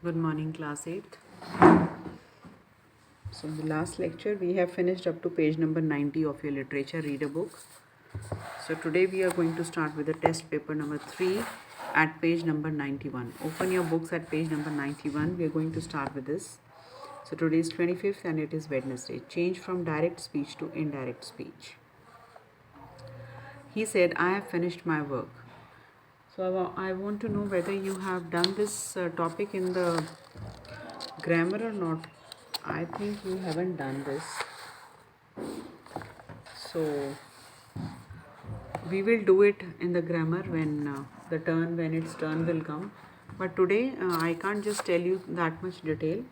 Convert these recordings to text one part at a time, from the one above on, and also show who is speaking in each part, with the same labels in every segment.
Speaker 1: Good morning, class 8th. So in the last lecture we have finished up to page number 90 of your literature reader book. So today we are going to start with the test paper number 3 at page number 91. Open your books at page number 91. We are going to start with this. So today is 25th and it is Wednesday. Change from direct speech to indirect speech. He said, I have finished my work. So I want to know whether you have done this topic in the grammar or not. I think you haven't done this. So we will do it in the grammar when its turn will come. But today I can't just tell you that much detail.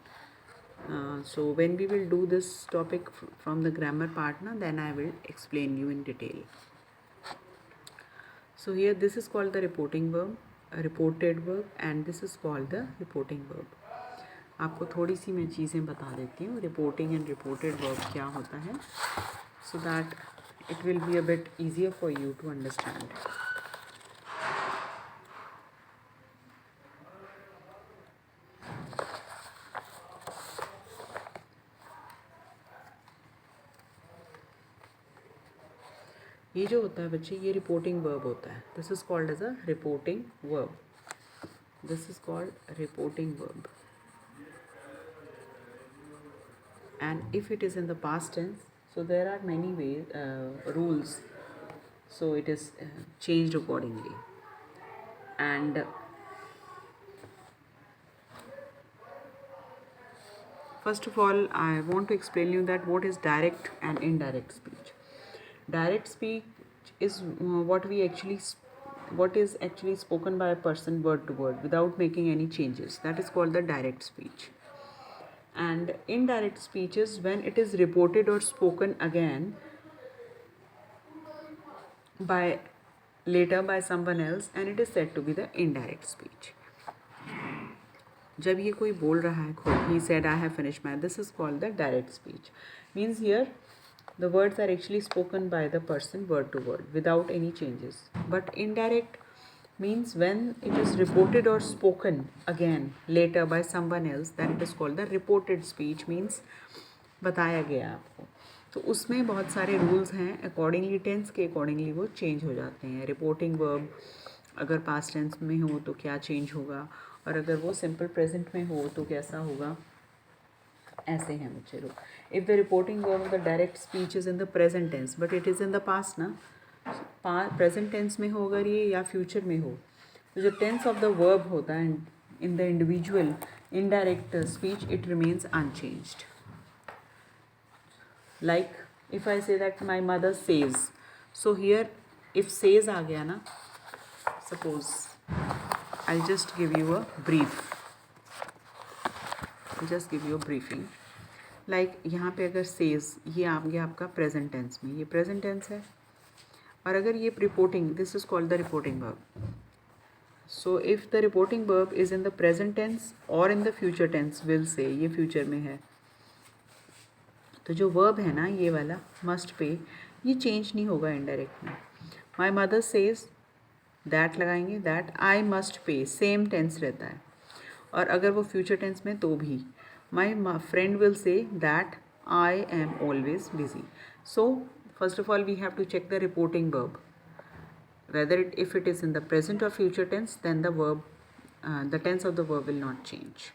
Speaker 1: So when we will do this topic from the grammar partner, then I will explain you in detail. So here this is called the reporting verb, reported verb, and this is called the reporting verb. आपको थोड़ी सी मैं चीज़ें बता देती हूँ reporting and reported verb क्या होता है so that it will be a bit easier for you to understand. ये जो होता है बच्चे ये रिपोर्टिंग वर्ब होता है. This is called as a reporting verb. This is called reporting verb. And if it is in the past tense, so there are many ways rules, so it is changed accordingly. And first of all I want to explain you that what is direct and indirect speech. Direct speech is what is actually spoken by a person word to word without making any changes. That is called the direct speech. And indirect speech is when it is reported or spoken again by later by someone else and it is said to be the indirect speech. जब ये कोई बोल रहा है खुद, he said I have finished my, this is called the direct speech. Means here the words are actually spoken by the person word to word without any changes. But indirect means when it is reported or spoken again later by someone else, then it is called the reported speech. Means बताया गया आपको. तो उसमें बहुत सारे rules हैं. Accordingly tense के accordingly वो चेंज हो जाते हैं. रिपोर्टिंग वर्ब अगर पास्ट टेंस में हो तो क्या चेंज होगा, और अगर वो सिंपल प्रेजेंट में हो तो कैसा होगा. ऐसे हैं बच्चे लोग. If the reporting verb of the direct speech is in the present tense but it is in the past ना, प्रेजेंट टेंस में हो अगर ये या फ्यूचर में हो, तो जो टेंस ऑफ द वर्ब होता है in the individual indirect speech it remains unchanged. Like if I say that my mother says, so here if says आ गया ना, suppose I just give you a brief, just give you a briefing. Like यहाँ पे अगर says ये आ गया आपका present tense में, ये प्रेजेंट टेंस है, और अगर ये reporting, this is called the reporting verb. So if the reporting verb is in the present tense और in the future tense, will say ये फ्यूचर में है, तो जो वर्ब है ना ये वाला मस्ट पे, ये चेंज नहीं होगा इनडायरेक्ट में. माई मदर सेज दैट लगाएंगे, that I must pay same tense रहता है. और अगर वो फ्यूचर टेंस में तो भी my friend will say that I am always busy. So first of all we have to check the reporting verb whether if it is in the present or future tense, then the verb the tense of the verb will not change.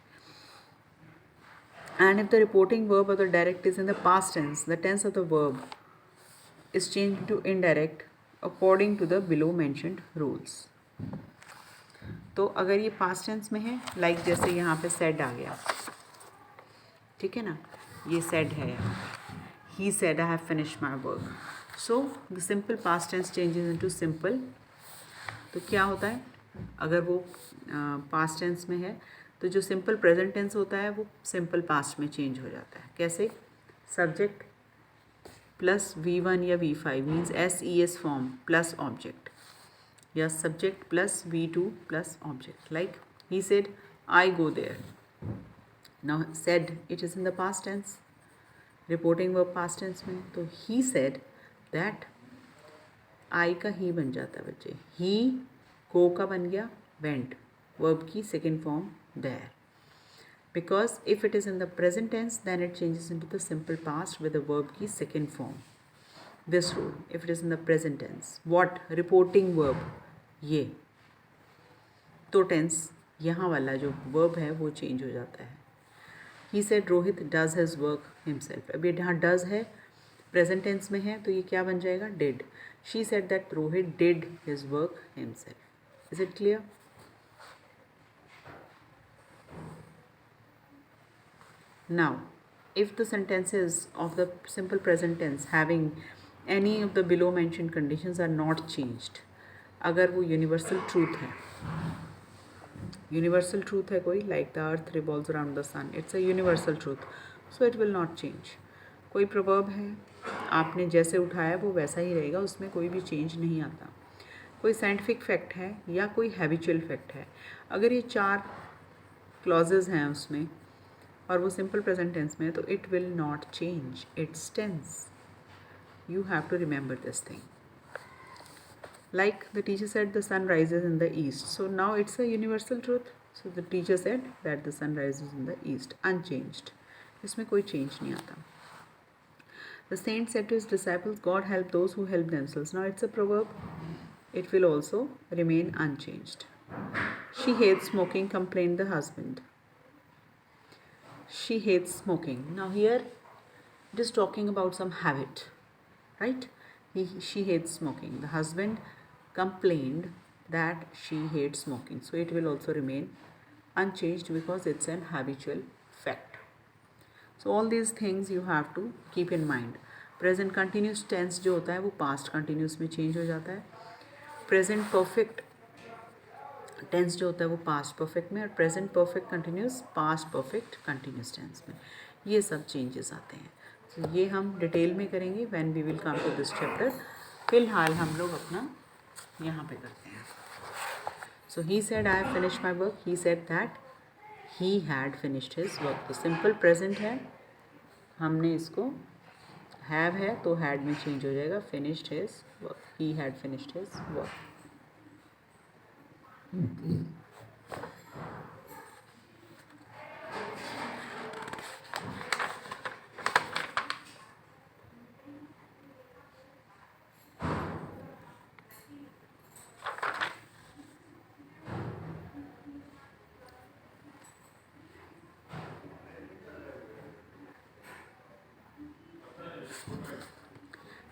Speaker 1: And if the reporting verb or the direct is in the past tense, the tense of the verb is changed to indirect according to the below mentioned rules. तो अगर ये past tense में है, like जैसे यहाँ पे said आ गया, ठीक है ना, ये सेड है, he said I have finished my work. So the simple past tense changes into simple. तो क्या होता है, अगर वो पास्ट टेंस में है तो जो सिंपल प्रेजेंट टेंस होता है वो सिंपल पास्ट में चेंज हो जाता है. कैसे, सब्जेक्ट प्लस V1 या V5 means SES form plus object, या subject plus V2 plus object. Like he said I go there. Now said it is in the past tense, reporting verb past tense में, तो he said that I का ही बन जाता है बच्चे. ही, गो का बन गया वेंट, वर्ब की second form there. because if it is in the present tense then it changes into the simple past with the verb की second form. This rule, if it is in the present tense. What? Reporting verb. ये तो tense यहाँ वाला जो verb है वो change हो जाता है. He said Rohit does his work himself. अब ये यहाँ does है, प्रेजेंट टेंस में है, तो ये क्या बन जाएगा? Did. She said that Rohit did his work himself. Is it clear? Now, if the sentences of the simple present tense having any of the below mentioned conditions are not changed, अगर वो universal truth है, universal truth है कोई, like the earth revolves around the sun, it's a universal truth, so it will not change. कोई proverb है, आपने जैसे उठाया वो वैसा ही रहेगा, उसमें कोई भी change नहीं आता. कोई scientific fact है या कोई habitual fact है, अगर ये 4 clauses हैं उसमें और वो simple present tense में है, तो it will not change its tense. You have to remember this thing. Like the teacher said the sun rises in the east, so now it's a universal truth. So the teacher said that the sun rises in the east, unchanged. इसमें कोई change नहीं आता. The saint said to his disciples, God help those who help themselves. Now it's a proverb. It will also remain unchanged. She hates smoking, complained the husband. She hates smoking. Now here it is talking about some habit, right? She hates smoking. The husband complained that she hates smoking. So it will also remain unchanged because it's an habitual fact. So all these things you have to keep in mind. Present continuous tense जो होता है वो past continuous में change हो जाता है. Present perfect tense जो होता है वो past perfect में, और present perfect continuous past perfect continuous tense में, ये सब changes आते हैं. So ये हम डिटेल में करेंगे when we will come to this chapter. फिलहाल हम लोग अपना यहाँ पे करते हैं. So he said I have finished my work. He said that he had finished his work. तो simple present है, हमने इसको have है तो had में change हो जाएगा. Finished his work. He had finished his work.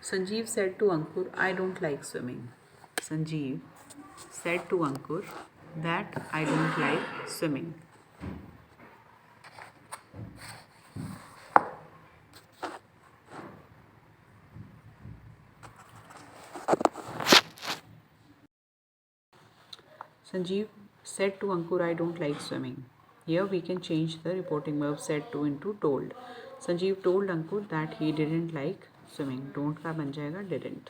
Speaker 1: Sanjeev said to Ankur, I don't like swimming. Sanjeev said to Ankur that I don't like swimming. Sanjeev said to Ankur, I don't like swimming. Here we can change the reporting verb said to into told. Sanjeev told Ankur that he didn't like swimming. Don't का बन जाएगा didn't.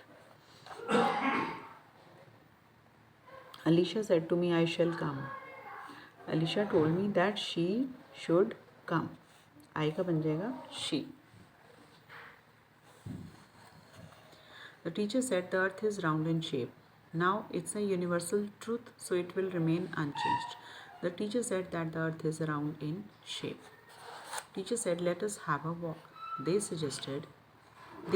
Speaker 1: Alicia said to me, I shall come. Alicia told me that she should come. I का बन जाएगा she. The teacher said the earth is round in shape. Now it's a universal truth, so it will remain unchanged. The teacher said that the earth is round in shape. Teacher said, let us have a walk. They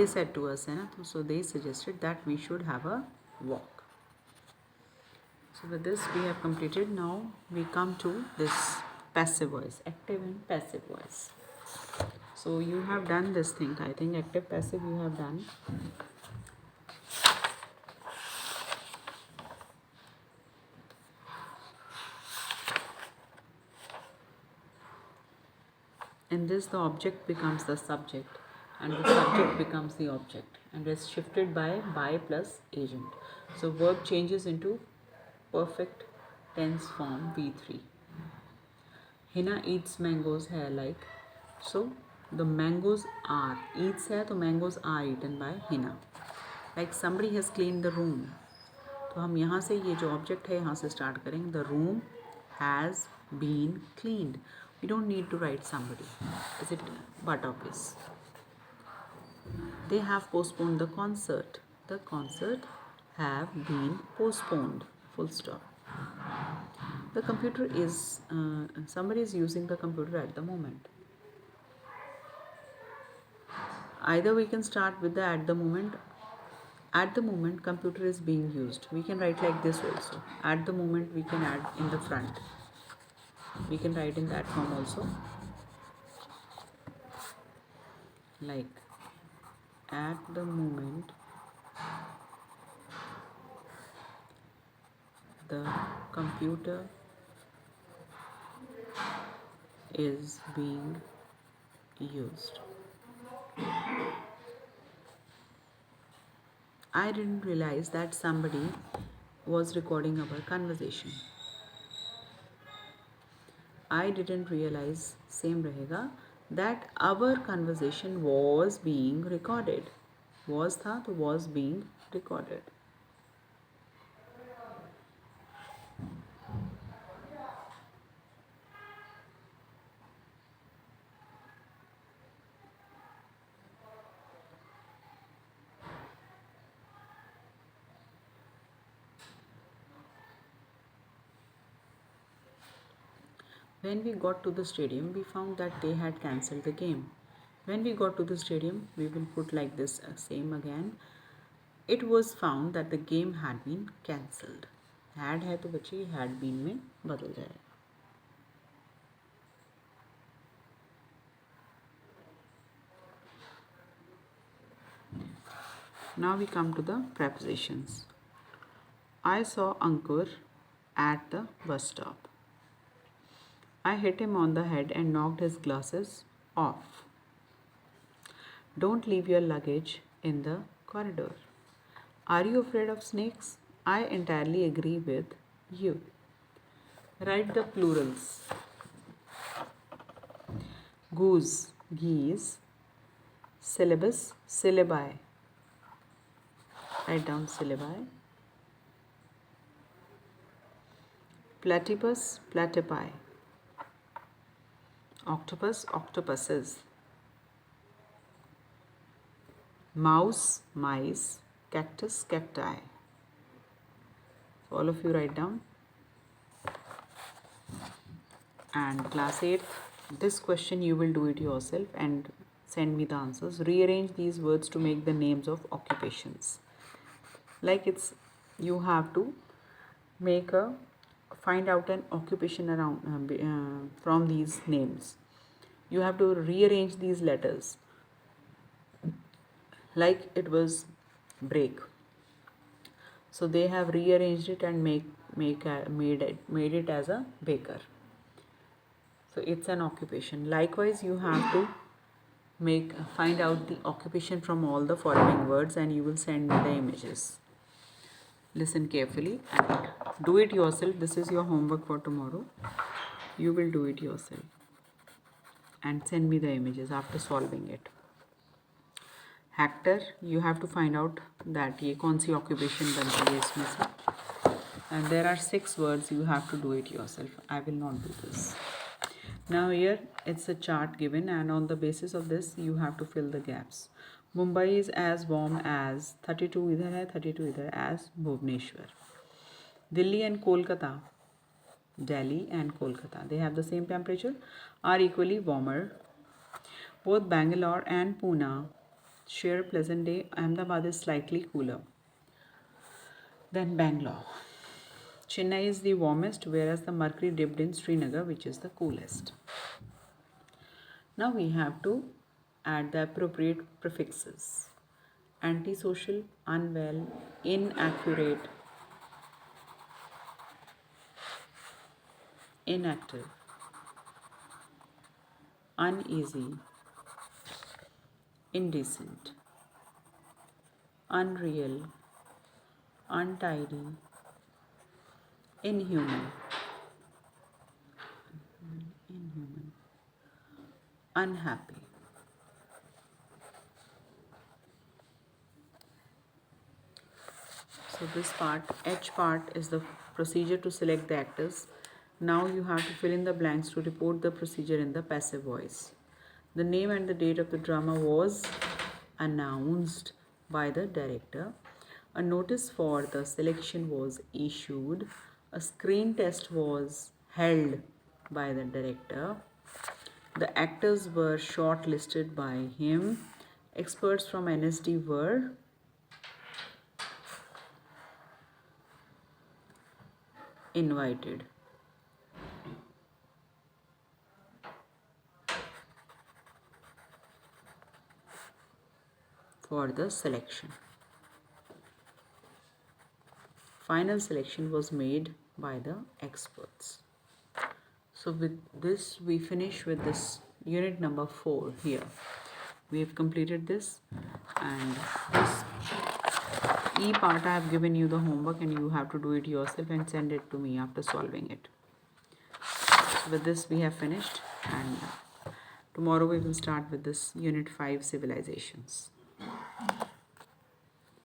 Speaker 1: said to us, so they suggested that we should have a walk. So with this we have completed. Now we come to this passive voice, active and passive voice. So you have done this thing. I think active passive you have done. In this the object becomes the subject and the subject becomes the object and is shifted by plus agent. So verb changes into perfect tense form V3. Hina eats mangoes है like. So the mangoes are, eats है तो mangoes are eaten by Hina. Like somebody has cleaned the room. तो हम यहाँ से ये जो object है यहाँ से start करेंगे. The room has been cleaned. We don't need to write somebody. Is it but obvious? They have postponed the concert. The concert have been postponed. Full stop. The computer is, somebody is using the computer at the moment. Either we can start with the at the moment. At the moment, computer is being used. We can write like this also. At the moment, we can add in the front. We can write in that form also. Like, at the moment, the computer is being used. I didn't realize that somebody was recording our conversation. I didn't realize, same रहेगा, that our conversation was being recorded. Was था तो was being recorded. When we got to the stadium, we found that they had cancelled the game. When we got to the stadium, we will put like this, same again. It was found that the game had been cancelled. Had है तो बच्चे had been में बदल जाएगा. Now we come to the prepositions. I saw Ankur at the bus stop. I hit him on the head and knocked his glasses off. Don't leave your luggage in the corridor. Are you afraid of snakes? I entirely agree with you. Write the plurals. Goose, geese. Syllabus, syllabi. Write down syllabi. Platypus, platypi. Octopus, octopuses. Mouse, mice. Cactus, cacti. So all of you write down. And class 8, this question you will do it yourself and send me the answers. Rearrange these words to make the names of occupations. Like you have to find out an occupation around from these names. You have to rearrange these letters. Like it was break. So they have rearranged it and made it as a baker. So it's an occupation. Likewise, you have to find out the occupation from all the following words and you will send me the images. Listen carefully and do it yourself. This is your homework for tomorrow. You will do it yourself and send me the images after solving it. Hector, you have to find out that ये कौन सी occupation बनती है इसमें से. And there are 6 words. You have to do it yourself. I will not do this. Now here it's a chart given and on the basis of this you have to fill the gaps. Mumbai is as warm as 32 इधर है 32 इधर as Bhubaneswar. Delhi and Kolkata, Delhi and Kolkata, they have the same temperature, are equally warmer. Both Bangalore and Pune share pleasant day. Ahmedabad is slightly cooler than Bangalore. Chennai is the warmest, whereas the mercury dipped in Srinagar, which is the coolest. Now we have to add the appropriate prefixes. Antisocial, unwell, inaccurate, inactive, uneasy, indecent, unreal, untidy, inhuman, unhappy. So this part, H part, is the procedure to select the actors. Now you have to fill in the blanks to report the procedure in the passive voice. The name and the date of the drama was announced by the director. A notice for the selection was issued. A screen test was held by the director. The actors were shortlisted by him. Experts from NSD were invited for the selection. Final selection was made by the experts. So with this we finish with this unit number 4 here. We have completed this, and this E part I have given you the homework and you have to do it yourself and send it to me after solving it. So with this we have finished, and tomorrow we will start with this unit 5 civilizations.